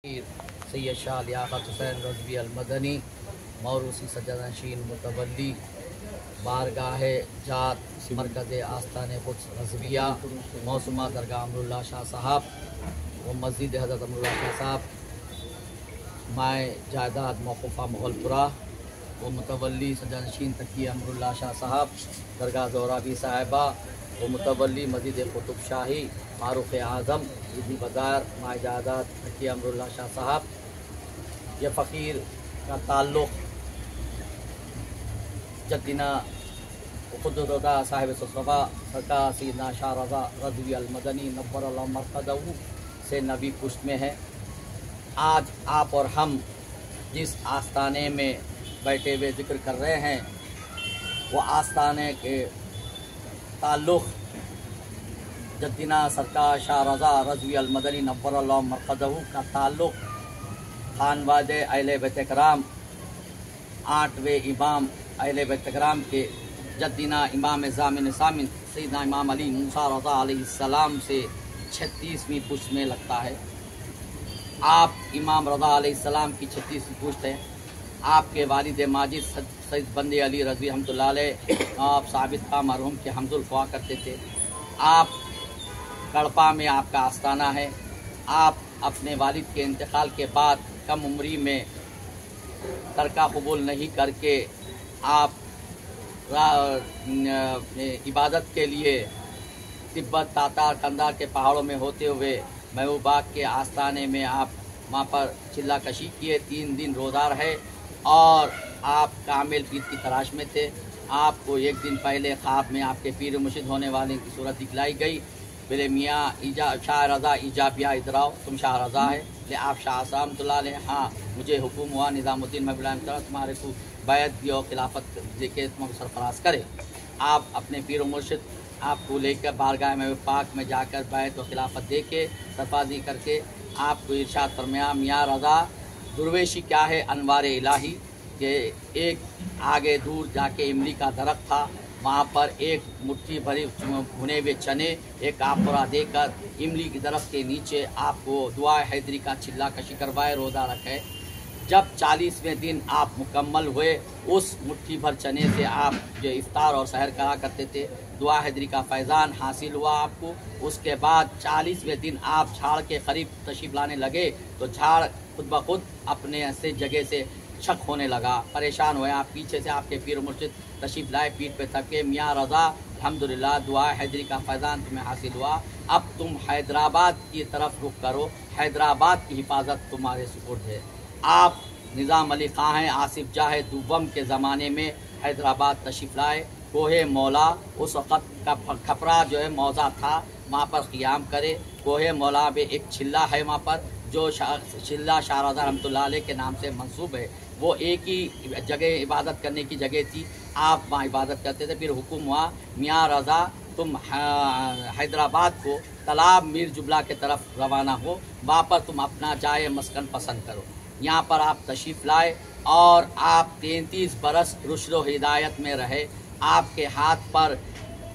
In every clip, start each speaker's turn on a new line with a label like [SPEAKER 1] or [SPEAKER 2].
[SPEAKER 1] सैयद शाह लियाकत हुसैन रज़वी अल-मदनी मौरूसी सज्जादनशीन मुतवल्ली बारगाह जात मरकज़ आस्तान क़ुद्स रज़विया मौसुमा दरगाह अमरुल्लाह शाह साहब व मस्जिद हज़रत अमरुल्लाह शाह साहब माए जायदाद मौक़ूफ़ा मुग़लपुरा व मुतवल्ली सज्जादनशीन तकी अमरुल्लाह शाह साहब दरगाह ज़ोहराबी साहिबा व मुतवल्ली मस्जिद क़ुतुब शाही मारूफ़ आज़म ईदी बाज़ार माए जायदाद तकी अमरुल्लाह शाह साहब। यह फ़कीर का ताल्लुक़ जद्दीना क़ुद्दुदा साहिब सफ़ा सरकार सैयदना शाह रज़ा रज़वी अल-मदनी नव्वरल्लाहु मरक़दहू से नबी पुश्त में है। आज आप और हम जिस आस्ताने में बैठे हुए ज़िक्र कर रहे हैं वो आस्ताने के ताल्लुक़ जद्दीना सरकार शाह रज़ा रज़वी अल-मदनी नव्वरल्लाहु मरक़दहू का ताल्लुक़ खानवादे अहले बैत कराम 8वें इमाम अहले बैत कराम के जद्दीना इमाम ज़ामिन सामिन सैयदना इमाम अली मूसा रज़ा अलैहिस्सलाम से 36वीं पुश्त में लगता है। आप इमाम रज़ा अलैहिस्सलाम की 36वीं पुश्त है। आपके वालिद माजिद सैयद बंदे अली रज़वी रहमतुल्लाह अलैह आप साबित का मरहूम के हमदुल ख्वा करते थे। आप कड़पा में आपका आस्ताना है। आप अपने वालिद के इंतकाल के बाद कम उम्री में तरका कबूल नहीं करके आप इबादत के लिए तिब्बत तातार कंधार के पहाड़ों में होते हुए महबूबाग के आस्ताने में आप वहाँ पर चिल्ला कशी किए। 3 दिन रोज़ा रहे और आप कामिल पीर की तलाश में थे। आपको एक दिन पहले ख्वाब में आपके पीर मुर्शिद होने वाले की सूरत दिखलाई गई। बोले मियाँ शाह रज़ा ईजाबिया इधराओ, तुम शाह रज़ा है ले आप शाह रहमतुल्लाह अलैह। हाँ, मुझे हुक्म हुआ निज़ामुद्दीन महबूब तुम्हारे को बैत दी और खिलाफत लेके तुम सरफराज करे। आप अपने पीर मुर्शिद आपको लेकर बारगाह में पाक में जाकर बैत और खिलाफत दे के सरफराजी करके आपको इरशाद फरमाया मियाँ रज़ा दुर्वेशी क्या है अनवार इलाही के एक आगे दूर जाके इमली का दरख्त था, वहाँ पर एक मुट्ठी भरी भुने हुए चने एक आपुरा देकर इमली की दरख्त के नीचे आपको दुआ हैदरी का चिल्ला कशी करवाए, रोज़ा रखे। जब 40वें दिन आप मुकम्मल हुए उस मुट्ठी भर चने से आप जो इफ्तार और सहर करा करते थे, दुआ हैदरी का फैज़ान हासिल हुआ आपको। उसके बाद 40वें दिन आप झाड़ के करीब तशरीफ़ लाने लगे तो झाड़ खुद ब खुद अपने से जगह से शक होने लगा, परेशान हुए। आप पीछे से आपके पीर मुर्शिद तशरीफ़ लाए, पीठ पे थके मियाँ रज़ा अल्हम्दुलिल्लाह दुआ हैदरी का फैज़ान तुम्हें हासिल हुआ, अब तुम हैदराबाद की तरफ रुख करो, हैदराबाद की हिफाजत तुम्हारे सुपुर्द है। आप निज़ाम अली खां हैं आसिफ जाह दुबम के ज़माने में हैदराबाद तशरीफ़ लाए। कोहे मौला उस वक़्त का खपरा जो है मौज़ा था, वहाँ पर क़ियाम करे। कोहे मौला में एक छिल्ला है वहाँ पर जो छिल्ला शाह रज़ा रहमतुल्लाह अलैह के नाम से मंसूब है। वो एक ही जगह इबादत करने की जगह थी, आप वहाँ इबादत करते थे। फिर हुक्म हुआ मियाँ रज़ा तुम हैदराबाद को तालाब मीर जुबला के तरफ रवाना हो, वहाँ पर तुम अपना जाए मस्कन पसंद करो। यहाँ पर आप तशरीफ़ लाए और आप 33 बरस रुश्द हिदायत में रहे। आपके हाथ पर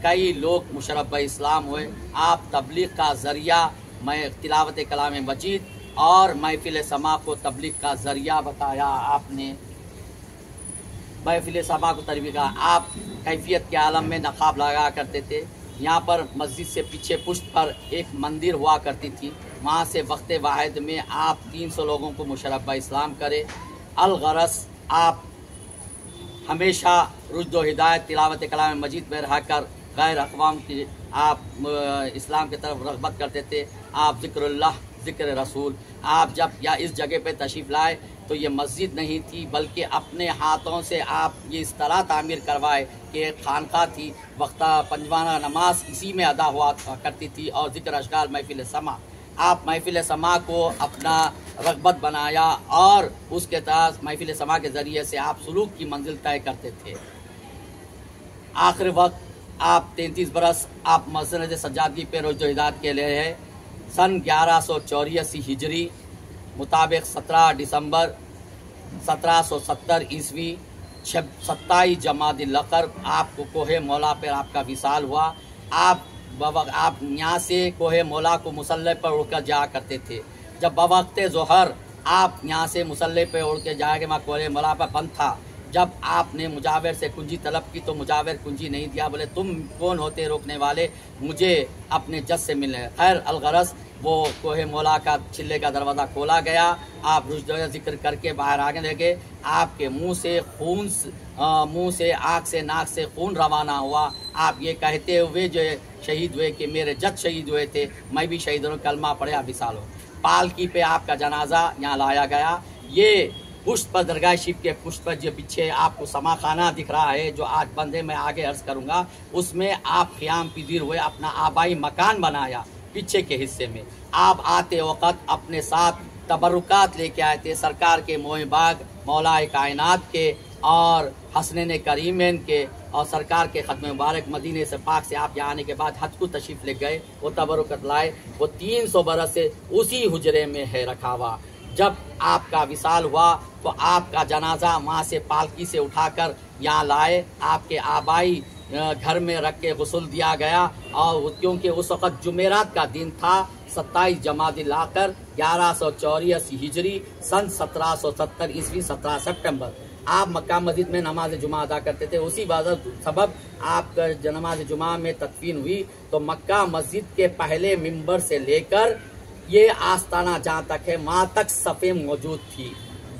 [SPEAKER 1] कई लोग मुशर्रफ इस्लाम हुए। आप तबलीग का ज़रिया मैं तिलावत कलाम मजीद और महफिल समा को तबलीग का ज़रिया बताया आपने। महफिल समा को तरीक़ा आप कैफियत के आलम में नक़ाब लगा करते थे। यहाँ पर मस्जिद से पीछे पुश्त पर एक मंदिर हुआ करती थी, वहाँ से वक्त वाहिद में आप 300 लोगों को मुशर्रफ इस्लाम करे। अलगरस आप हमेशा रुश्द व हिदायत तिलावत कलाम मजीद में रहकर गैर अक़वाम की आप इस्लाम की तरफ रग़बत करते थे। आप ज़िक्रुल्लाह ज़िक्र रसूल आप जब या इस जगह पे तशरीफ़ लाए तो ये मस्जिद नहीं थी बल्कि अपने हाथों से आप ये इस तरह तामीर करवाए कि एक खानका थी, वक्ता पंजवाना नमाज इसी में अदा हुआ करती थी और ज़िक्र अशगाल महफिल समा। आप महफिल समा को अपना रग़बत बनाया और उसके तहत महफिल समा के ज़रिए से आप सुलूक की मंजिल तय करते थे। आखिर वक्त आप 33 बरस आप मस्जिद सज्जादगी पे रुश्द हिदायत के लिए है। सन 1184 हिजरी मुताबिक 17 दिसंबर 1770 ईस्वी 27 जमादिल अक़र आपको कोहे मौला पर आपका विसाल हुआ। आप यहाँ से कोहे मौला को मुसल्ले पर उड़कर जाया करते थे। जब बवक्त ज़ोहर आप यहाँ से मुसल्ले पे उड़ के जाके मैं कोले मला पर बंद था, जब आपने मुजाविर से कुंजी तलब की तो मुजाविर कुंजी नहीं दिया, बोले तुम कौन होते रोकने वाले, मुझे अपने जज से मिलने। खैर अलगरस वो कोहे मौला का चिल्ले का दरवाज़ा खोला गया, आप रुजदोया जिक्र करके बाहर आगे लगे, आपके मुंह से खून, मुंह से आँख से नाक से खून रवाना हुआ। आप ये कहते हुए जो शहीद हुए कि मेरे जज शहीद हुए थे, मैं भी शहीद हूँ, कलमा पढ़े अभी सालों। पालकी पे आपका जनाजा यहाँ लाया गया। ये पुष्ट पर दरगाह शिव के पुष्ट पर जो पीछे आपको समा खाना दिख रहा है जो आज बंद है, मैं आगे अर्ज करूँगा, उसमें आप क़याम पजीर हुए, अपना आबाई मकान बनाया। पीछे के हिस्से में आप आते वक़्त अपने साथ तबरुकात लेके आए थे सरकार के मोहबाग मौलाए कायनात के और हसनैन करीमैन के और सरकार के ख़त्म मुबारक मदीने से पाक से आप यहाँ आने के बाद हज को तशरीफ़ ले गए, वो तबरुकत लाए। वो 300 बरस से उसी हुजरे में है रखा हुआ। जब आपका विसाल हुआ तो आपका जनाजा वहाँ से पालकी से उठाकर यहाँ लाए, आपके आबाई घर में रख के गुस्ल दिया गया। और क्योंकि उस वक़्त जुमेरात का दिन था, 27 जमादिल आखिर 1184 हिजरी सन 1770 ईस्वी 17 सितंबर आप मक्का मस्जिद में नमाज जुमा अदा करते थे। उसी वजह सबब आपका नमाज जुमा में तदफीन हुई। तो मक्का मस्जिद के पहले मिंबर से लेकर ये आस्ताना जहाँ तक है वहाँ तक सफ़े मौजूद थी।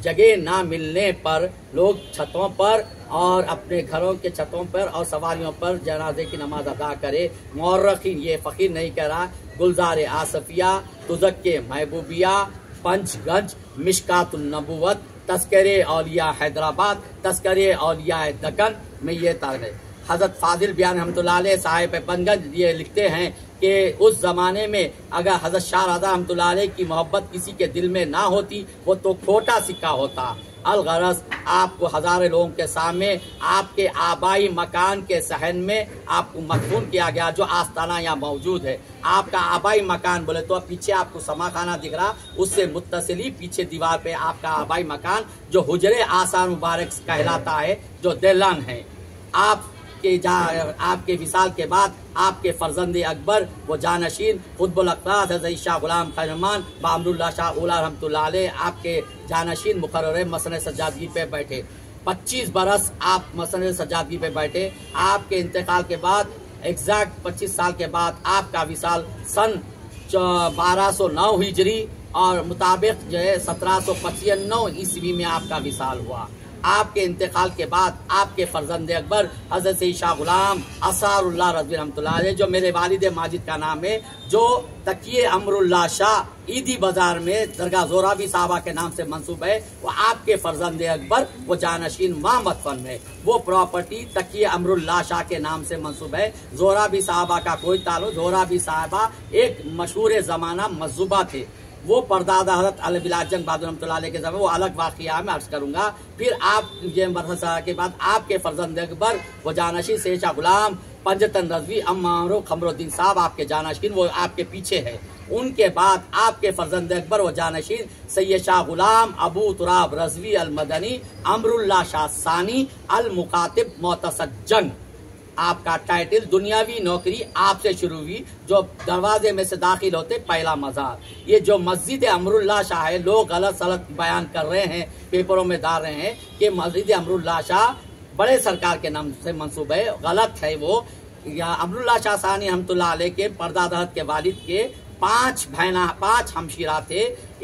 [SPEAKER 1] जगह ना मिलने पर लोग छतों पर और अपने घरों के छतों पर और सवारियों पर जनाजे की नमाज अदा करे। मौर्रखीन ये फ़कीर नहीं कह रहा, गुलजार आसफिया, तुज़क्के महबूबिया, पंचगंज, मिशकातुन नबुवत, तस्करे औलिया हैदराबाद, तस्करे औलिया दक्कन में ये तार है। हज़रत फाजिल बयान रहमतुल्लाह अलैह साहिब पंगंज ये लिखते हैं कि उस ज़माने में अगर हज़रत शाह रज़ा रहमतुल्लाह अलैह की मोहब्बत किसी के दिल में ना होती वो तो खोटा सिक्का होता। अलगरस आपको हज़ारों लोगों के सामने आपके आबाई मकान के सहन में आपको मदफून किया गया, जो आस्ताना यहाँ मौजूद है। आपका आबाई मकान बोले तो पीछे आपको समा खाना दिख रहा, उससे मुत्तसिली पीछे दीवार पे आपका आबाई मकान जो हुजरे आसार मुबारक कहलाता है, जो दिलान है। आपके विसाल के बाद आपके फर्जंदे अकबर वो जानशीन खुतबुल अक़रास हज़रत शाह गुलाम खैरमान बामरुल्लाह शाह उला रहमतुल्लाह अलैह आपके जानशीन मुकर्रर मसनद सज्जादगी पे बैठे। 25 बरस आप मसनद सज्जादगी पे बैठे। आपके इंतकाल के बाद एग्जैक्ट 25 साल के बाद आपका विसाल सन 1209 हिजरी और मुताबिक जो है 1795 ईस्वी में आपका विसाल हुआ। आपके इंतकाल के बाद आपके फर्जंद अकबर हज़रत शाह गुलाम असारुल्लाह रज़वी रहमतुल्लाह अलैह, जो मेरे वालिद माजिद का नाम है, जो तकिए अमरुल्लाह शाह ईदी बाजार में दरगाह ज़ोराबी साहबा के नाम से मंसूब है, वो आपके फर्जंद अकबर वो जानशीन वहाँ मदफन है। वो प्रॉपर्टी तकिए अमरुल्लाह शाह के नाम से मंसूब है। ज़ोराबी साहबा का कोई ताल्लुक, ज़ोराबी साहबा एक मशहूर ज़माना मज़ूबा थे। वो परदादा हज़रत अलबिलाजंग बहादुर रहमतुल्लाह अलैह के ज़माने, वो अलग वाक़िया में अर्ज करूँगा। फिर आप ये मरहसा के बाद आपके फर्जंद अकबर वो जानशीन सैयद शाह गुलाम पंजतन रज़वी अम्मारो खमरुद्दीन साहब आपके जानशीन वो आपके पीछे है। उनके बाद आपके फर्जंद अकबर व जानशीन सैयद शाह गुलाम अबू तुराब रज़वी अल मदनी अमरुल्लाह शाह सानी अल मुकातिब मोतसज्जन। आपका टाइटल दुनियावी नौकरी आपसे शुरू हुई, जो दरवाजे में से दाखिल होते पहला मज़ार। ये जो मस्जिद अमरुल्लाह शाह है, लोग गलत सलत बयान कर रहे हैं, पेपरों में डाल रहे हैं कि मस्जिद अमरुल्लाह शाह बड़े सरकार के नाम से मंसूब है। गलत है वो। अमरुल्लाह शाह सानी रहमतुल्लाह अलैह के परदादा के वालिद के 5 हमशीरा थे।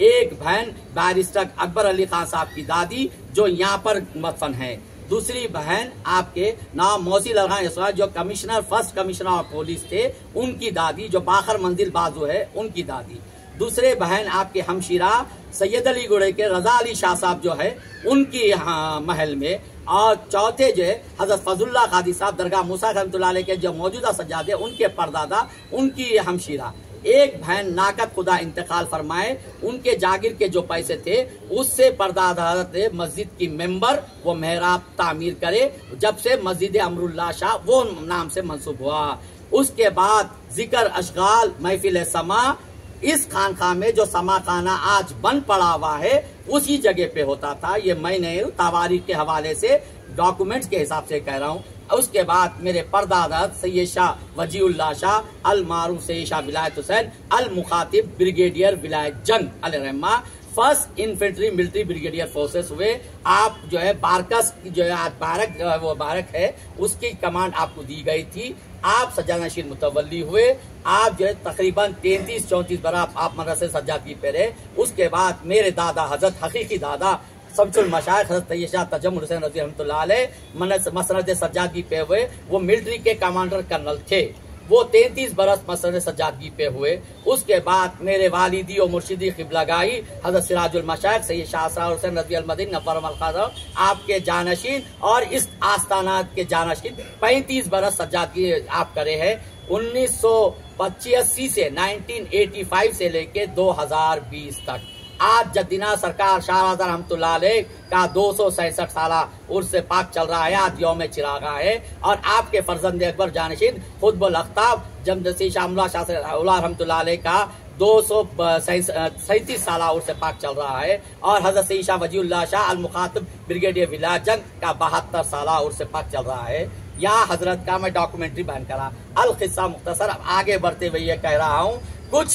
[SPEAKER 1] एक बहन बैरिस्टर अकबर अली खान साहब की दादी जो यहाँ पर मदफन है। दूसरी बहन आपके नाम मौसी लगा जो commissioner first commissioner of police थे, उनकी दादी जो बाखर मंजिल बाजू है उनकी दादी। दूसरे बहन आपके हमशीरा सैयद अली गुड़े के रजा अली शाह साहब जो है उनकी महल में। और चौथे जो है हजरत फजलुल्लाह कादी साहब दरगाह मूसा रहमतुल्लाह अलैह के जो मौजूदा सज्जादे उनके परदादा उनकी हमशीरा। एक बहन नाकत खुदा इंतकाल फरमाए, उनके जागिर के जो पैसे थे उससे परदादा मस्जिद की मेंबर वो मेहराब तामीर करे, जब से मस्जिद अमरुल्लाह शाह वो नाम से मंसूब हुआ। उसके बाद जिक्र अशगाल महफिल समा इस खानखा में जो समा खाना आज बंद पड़ा हुआ है उसी जगह पे होता था। ये मैंने तावारीख के हवाले से डॉक्यूमेंट्स के हिसाब से कह रहा हूँ। उसके बाद मेरे परदादा सैयद शाह वजीउल्लाह शाह अल मारूफ सैयद शाह विलायत हुसैन अल मुखातिब ब्रिगेडियर विलायत जंग अलरहमा first infantry military brigadier forces हुए। आप जो है बारकस जो है आज बारक जो है वो बारक है उसकी कमांड आपको दी गई थी। आप सज्जानशीन मुतवल्ली हुए। आप जो है तकरीबन 33-34 बरस आप मदरसे सज्जादगी पे रहे। उसके बाद मेरे दादा हजरत हकीकी दादा शमसुल मशाइख हजरत सैयद शाह तजम्मुल हुसैन रज़ी रहमतुल्लाह अलैह मसनद सज्जादगी पे हुए। वो मिलिट्री के कमांडर कर्नल थे। वो 33 बरस मसनद सज्जादगी पे हुए। उसके बाद मेरे वालिदी और मुर्शिदी क़िबलागाही हजरत सिराजुल मशाइख सैयद शाह असरार हुसैन रज़ी अल मदनी नव्वर मलकाज़ आपके जानशीन और इस आस्थाना के जानशीन 35 बरस सज्जादगी आप करे हैं। 1985 से 1985 से लेके 2020 तक आज जद्दीना सरकार शाहबाज़ रहमतुल्लाह अलैह का 266 साला उर्स पाक चल रहा है। आज यौम चिरागा है और आपके फर्जंद अकबर जानशीन खुतबुल अख्ताब जमदसी शाह शाह रहमतुल्लाह अलैह का 237 साला उर्स पाक चल रहा है और हजरत सैयद शाह वजीउल्लाह शाह अल मुखातिब ब्रिगेडियर विलायत जंग का 72 साला उर्स पाक चल रहा है। या हजरत का मैं डॉक्यूमेंट्री बयान करा अल किस्सा मुख्तसर। अब आगे बढ़ते हुए ये कह रहा हूँ कुछ